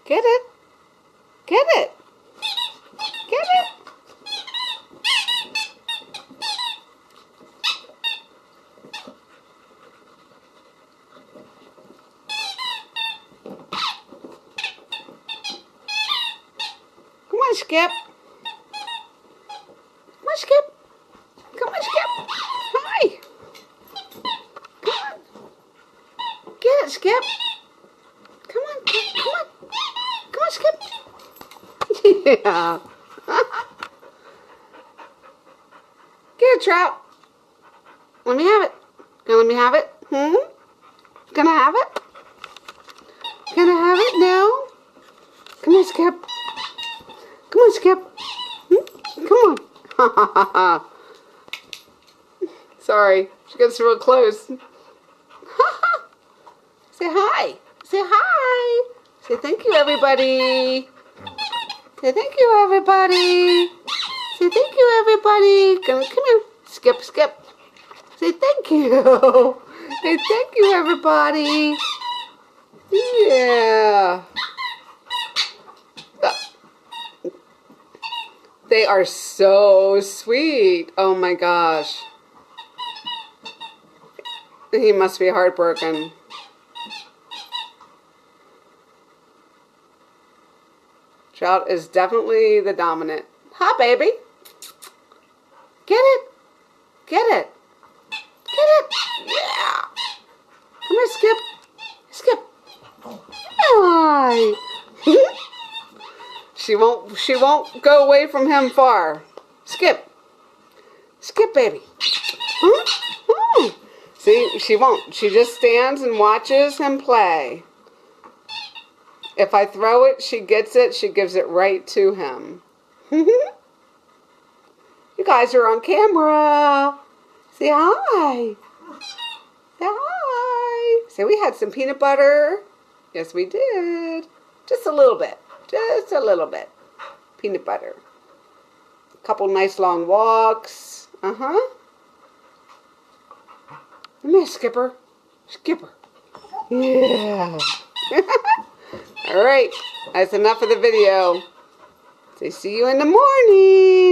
Get it. Get it. Get it. Come on, Skip. Come on, Skip. Come on, Skip. Hi. Come on. Get it, Skip. Come on, come on. Come on, Skip. Yeah. Get it, Trout. Let me have it. Gonna let me have it? Gonna have it? Gonna have it? No? Come on, Skip. Come on, Skip. Come on. Sorry, she gets real close. Say hi. Say hi. Say thank you, everybody. Say thank you, everybody. Say thank you, everybody. Come here. Skip, Skip. Say thank you. Say thank you, everybody. Yeah. They are so sweet. Oh my gosh. He must be heartbroken. Trout is definitely the dominant. Hi, baby. Get it. Get it. Get it. Yeah. Come here, Skip. Skip. Hi. She won't go away from him far. Skip. Skip, baby. See, she won't. She just stands and watches him play. If I throw it, she gets it. She gives it right to him. You guys are on camera. Say hi. Say hi. Say we had some peanut butter. Yes, we did. Just a little bit. Just a little bit. Peanut butter. A couple nice long walks. Come here, Skipper. Skipper. Yeah. All right. That's enough of the video. Say see you in the morning.